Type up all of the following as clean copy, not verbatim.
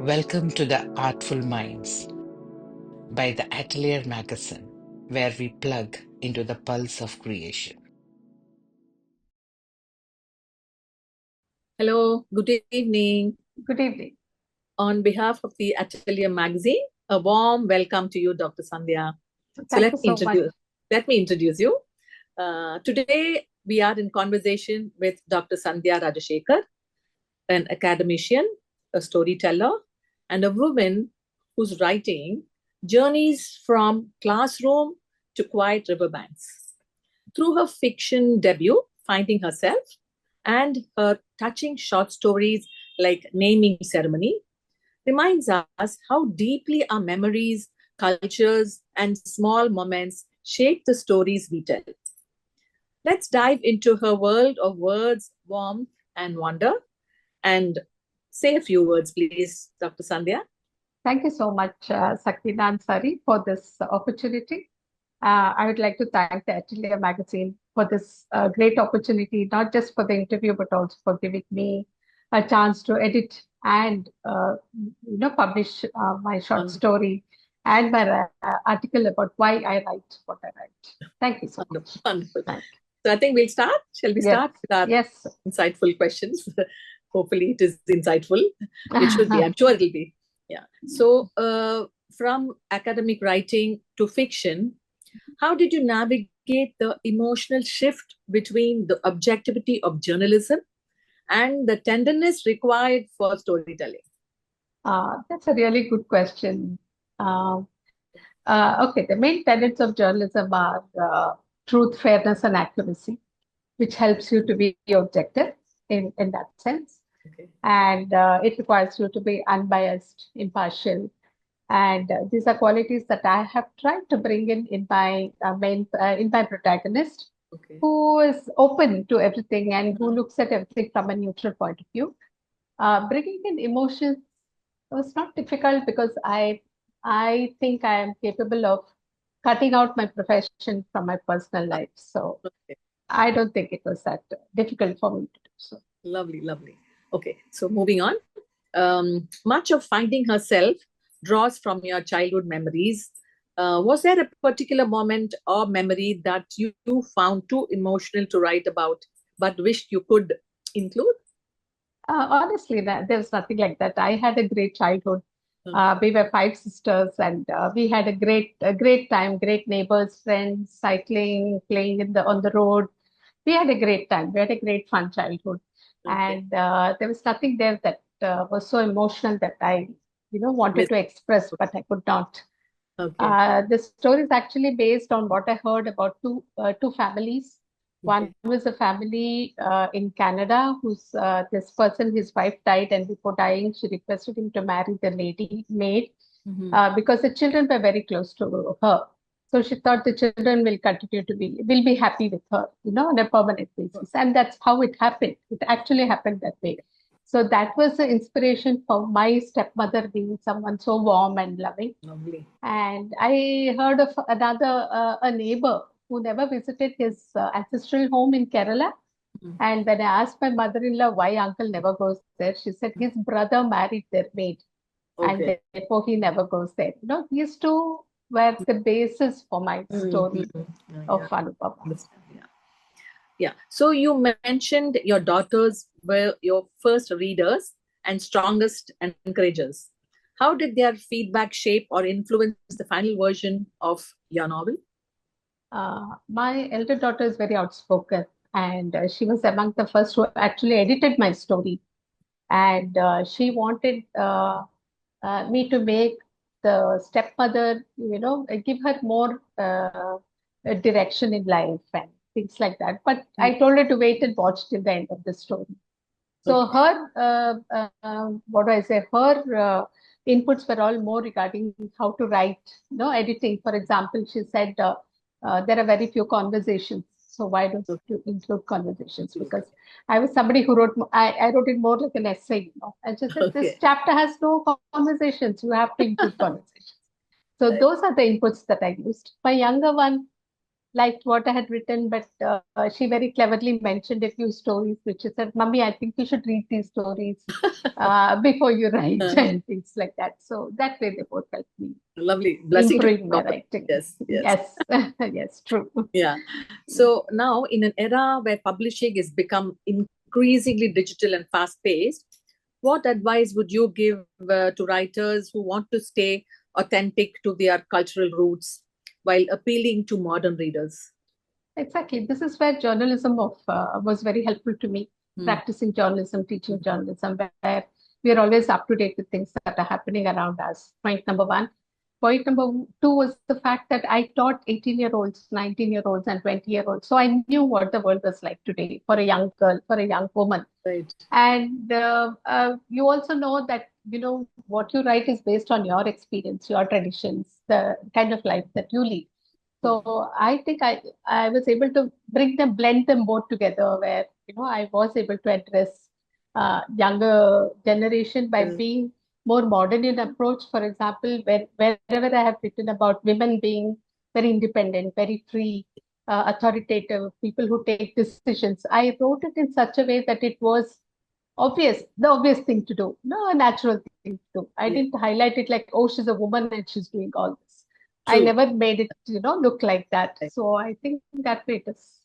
Welcome to the Artful Minds by the Atelier magazine, where we plug into the pulse of creation. Hello, good evening. Good evening. On behalf of the Atelier magazine, a warm welcome to you, Dr. Sandhya. Thank you so much. Let me introduce you. Today, we are in conversation with Dr. Sandhya Rajasekhar, an academician, a storyteller, and a woman whose writing journeys from classroom to quiet riverbanks. Through her fiction debut, Finding Herself, and her touching short stories like Naming Ceremony, reminds us how deeply our memories, cultures, and small moments shape the stories we tell. Let's dive into her world of words, warmth, and wonder. And say a few words, please, Dr. Sandhya. Thank you so much, Sakina Ansari, for this opportunity. I would like to thank the Atelier magazine for this great opportunity, not just for the interview, but also for giving me a chance to edit and publish my short story and my article about why I write what I write. Thank you so much. Wonderful. So I think we'll start. Shall we start with our insightful questions? Hopefully it is insightful. It should be. I'm sure it'll be. Yeah. So from academic writing to fiction, how did you navigate the emotional shift between the objectivity of journalism and the tenderness required for storytelling? That's a really good question. Okay, the main tenets of journalism are truth, fairness, and accuracy, which helps you to be objective in that sense. Okay. And it requires you to be unbiased, impartial. And these are qualities that I have tried to bring in my protagonist, okay, who is open to everything and who looks at everything from a neutral point of view. Bringing in emotions was not difficult because I think I am capable of cutting out my profession from my personal life. So I don't think it was that difficult for me to do so. Lovely, lovely. Okay, so moving on. Much of Finding Herself draws from your childhood memories. Was there a particular moment or memory that you found too emotional to write about, but wished you could include? Honestly, there's nothing like that. I had a great childhood. We were 5 sisters, and we had a great time. Great neighbors, friends, cycling, playing on the road. We had a great time. We had a great fun childhood, and there was nothing there that was so emotional that I, wanted to express, but I could not. Okay. The story is actually based on what I heard about two families. One was a family in Canada whose this person, his wife died, and before dying, she requested him to marry the lady maid because the children were very close to her. So she thought the children will be happy with her, on a permanent basis. And that's how it happened. It actually happened that way. So that was the inspiration for my stepmother being someone so warm and loving. Lovely. And I heard of another a neighbor who never visited his ancestral home in Kerala. And when I asked my mother-in-law why uncle never goes there, she said his brother married their maid. And therefore he never goes there. These two were the basis for my story of Anupama. Yeah. So you mentioned your daughters were your first readers and strongest encouragers. How did their feedback shape or influence the final version of your novel? My elder daughter is very outspoken, and she was among the first who actually edited my story. And she wanted me to make the stepmother, give her more direction in life and things like that. But I told her to wait and watch till the end of the story. So her, what do I say? Her inputs were all more regarding how to write, editing. For example, she said there are very few conversations. So why don't you include conversations? Because I was somebody who wrote, I wrote it more like an essay, And she said, this chapter has no conversations. You have to include conversations. So those are the inputs that I used. My younger one, liked what I had written, but she very cleverly mentioned a few stories, which she said, "Mummy, I think you should read these stories before you write," and things like that. So that way, they both helped me Lovely. Blessing to improving my proper. writing. Yes, yes. Yes, yes, true. Yeah. So now, in an era where publishing has become increasingly digital and fast paced, what advice would you give to writers who want to stay authentic to their cultural roots while appealing to modern readers? Exactly. This is where journalism was very helpful to me. Practicing journalism, teaching journalism, where we are always up to date with things that are happening around us. Point number one. Point number two was the fact that I taught 18-year-olds, 19-year-olds, and 20-year-olds. So I knew what the world was like today for a young girl, for a young woman. Right. And you also know that, what you write is based on your experience, your traditions, the kind of life that you lead. So I think I was able to blend them both together, where I was able to address younger generation by being more modern in approach. For example, wherever I have written about women being very independent, very free, authoritative, people who take decisions, I wrote it in such a way that it was the obvious thing to do, no, a natural thing to do. I didn't highlight it like, oh, she's a woman and she's doing all this. I True. never made it, look like that. Right. So I think that way it is.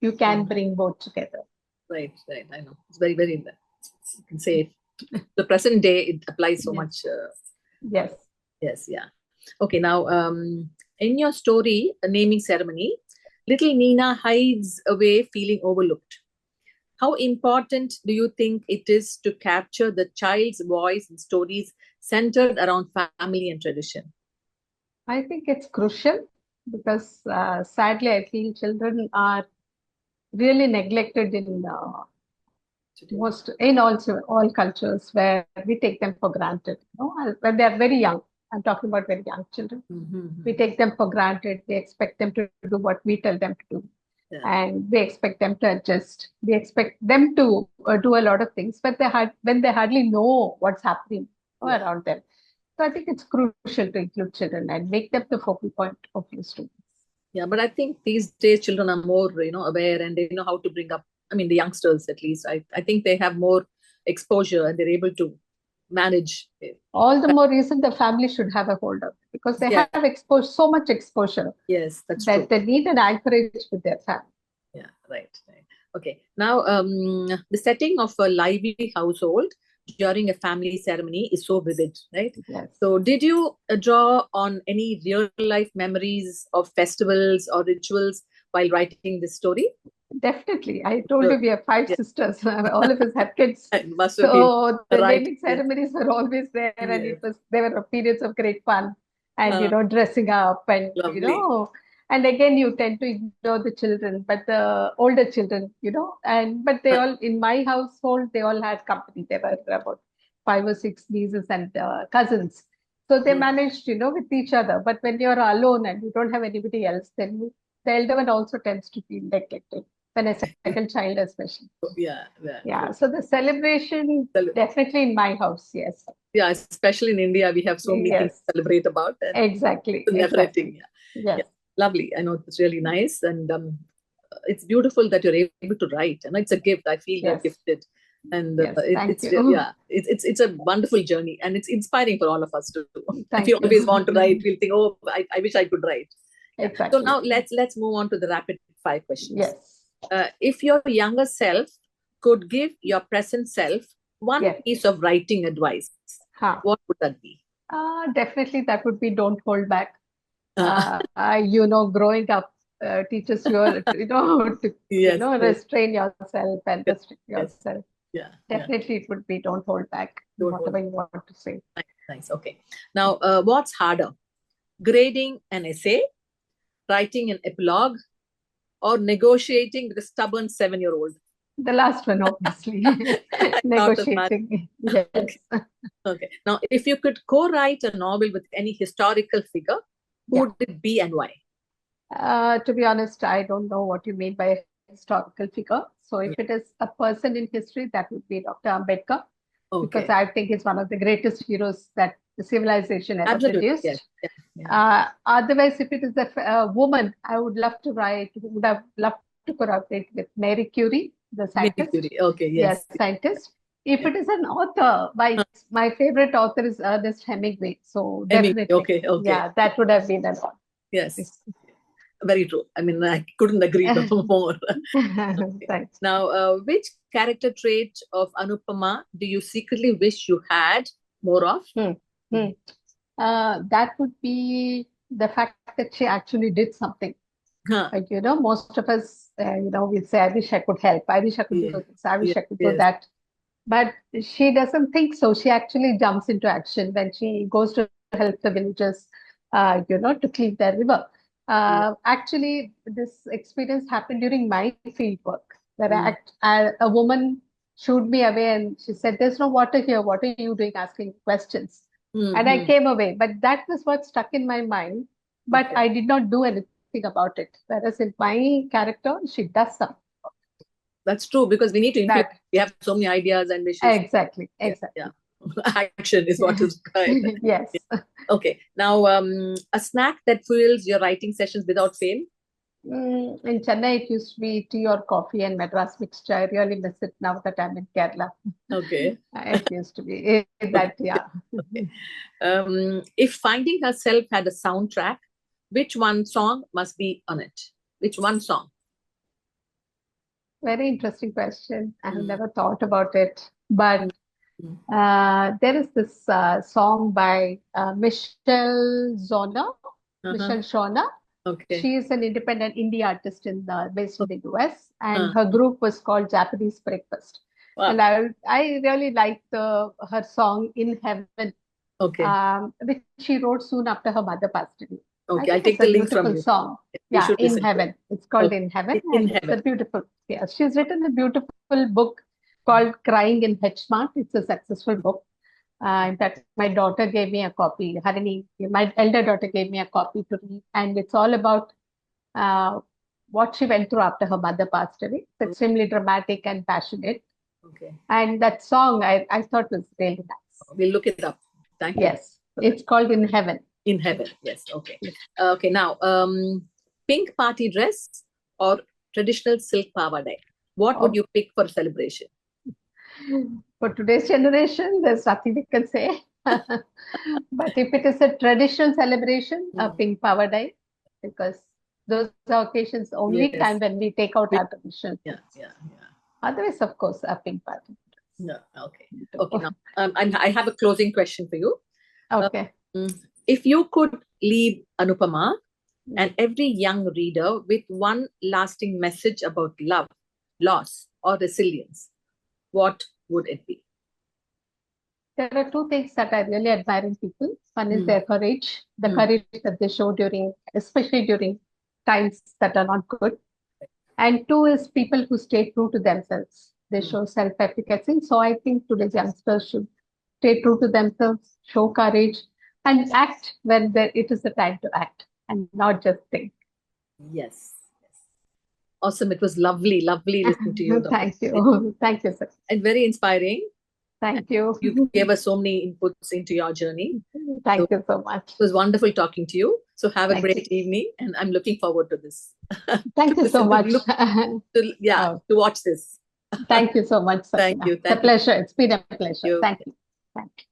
You can bring both together. Right, right. I know. It's very, very, you can say the present day, it applies so much. Yes. Yes, yeah. Okay, now, in your story, a naming ceremony, little Nina hides away feeling overlooked. How important do you think it is to capture the child's voice in stories centered around family and tradition? I think it's crucial because sadly, I feel children are really neglected in all cultures, where we take them for granted. When they are very young, I'm talking about very young children. We take them for granted. We expect them to do what we tell them to do. Yeah. And we expect them to adjust. We expect them to do a lot of things, but when they hardly know what's happening around them. So I think it's crucial to include children and make them the focal point of your stories. Yeah, but I think these days children are more, aware, and they know how to bring up. I mean, the youngsters at least. I think they have more exposure and they're able to manage. All the more reason the family should have a hold of it, because they have so much exposure. Yes, that's that true. They need an anchorage with their family. Yeah, right. Okay. Now, the setting of a lively household during a family ceremony is so vivid, right? Yes. So did you draw on any real life memories of festivals or rituals while writing this story? Definitely. I told you we have 5 sisters. All of us have kids. So the naming ceremonies were always there, and there were periods of great fun and dressing up and lovely. And again, you tend to ignore the children, but the older children, but they all, in my household, they all had company. There were about 5 or 6 nieces and cousins. So they managed, with each other. But when you're alone and you don't have anybody else, then the elder one also tends to feel neglected. When a second child, especially. Yeah. So the celebration, definitely in my house, yes. Yeah, especially in India, we have so many things to celebrate about. Exactly. Never-ending. Yes. Lovely. I know it's really nice, and it's beautiful that you're able to write. And it's a gift. I feel you're gifted, and it's a wonderful journey, and it's inspiring for all of us too. If you always want to write, we'll think, oh, I wish I could write. Exactly. So now let's move on to the rapid fire questions. Yes. If your younger self could give your present self one piece of writing advice, what would that be? Definitely, that would be don't hold back. Growing up teaches you, to restrain yourself and restrict yourself. Yeah. Definitely, it would be don't hold back. Whatever you want to say. Nice. Okay. Now, what's harder? Grading an essay, writing an epilogue, or negotiating with a stubborn 7-year-old? The last one, obviously. Negotiating. Yes. Okay. Now, if you could co-write a novel with any historical figure, who would it be and why? To be honest, I don't know what you mean by a historical figure. So if it is a person in history, that would be Dr. Ambedkar. Because I think he's one of the greatest heroes that civilization ever Absolutely. produced. Yes. Yeah. Otherwise, if it is a woman, I would love to write, would have loved to collaborate with Mary Curie, the Mary scientist. Curie. Okay. Yes, Yes. scientist. If Yeah. it is an author, my favorite author is Ernest Hemingway. So definitely, Okay. Okay. yeah, that would have been an honor. Yes. Very true. I mean, I couldn't agree more. Thanks. Now, which character trait of Anupama do you secretly wish you had more of? Hmm. That would be the fact that she actually did something. Huh. Like, most of us, we say, I wish I could help. I wish I could do this. I wish I could do that. But she doesn't think so. She actually jumps into action when she goes to help the villagers, to clean their river. Actually, this experience happened during my field work, where a woman shooed me away and she said, "There's no water here. What are you doing asking questions?" And I came away. But that was what stuck in my mind. But I did not do anything about it. Whereas in my character, she does something. That's true, because we need to influence. We have so many ideas and wishes. Exactly. Yeah. Action is what is required. Yes. Okay. Now, a snack that fuels your writing sessions without fail? In Chennai, it used to be tea or coffee and Madras mixture. I really miss it now that I'm in Kerala. Okay. It used to be that, yeah. Okay. If Finding Herself had a soundtrack, which one song must be on it? Which one song? Very interesting question. I have never thought about it. But there is this song by Michelle Zona. Michelle Shona. Okay. She is an independent indie artist based in the US, and her group was called Japanese Breakfast. Wow. And I really liked her song "In Heaven," which she wrote soon after her mother passed away. Okay, I'll take the link from you. Song. Yeah, In Heaven. It's called In Heaven. In Heaven. It's a beautiful. Yeah, she's written a beautiful book called Crying in Hedgemart. It's a successful book. In fact, my daughter gave me a copy. Harini, my elder daughter gave me a copy to read, and it's all about what she went through after her mother passed away. It's extremely dramatic and passionate. Okay. And that song I thought was really nice. We'll look it up. Thank you. Yes, it's called In Heaven. In Heaven. Yes. Okay. Okay. Now, pink party dress or traditional silk pavadai? What would you pick for celebration? For today's generation, there's nothing we can say. But if it is a traditional celebration, a pink pavadai, because those are occasions only time when we take out our tradition. Yeah. Otherwise, of course, a pink party. Yeah. Okay. Okay. Now, I have a closing question for you. Okay. If you could leave Anupama and every young reader with one lasting message about love, loss, or resilience, what would it be? There are two things that I really admire in people. One is their courage, the courage that they show especially during times that are not good. And two is people who stay true to themselves. They show self-efficacy. So I think today's youngsters should stay true to themselves, show courage, and act when it is the time to act, and not just think. Yes. Awesome. It was lovely listening to you. Thank you. Thank you, sir. And very inspiring. Thank you. You gave us so many inputs into your journey. Thank you so much. It was wonderful talking to you. So have a great evening, and I'm looking forward to this. Thank you so much. To watch this. Thank you so much, Sakina. Thank you. It's a pleasure. It's been a pleasure. Thank you. Thank you.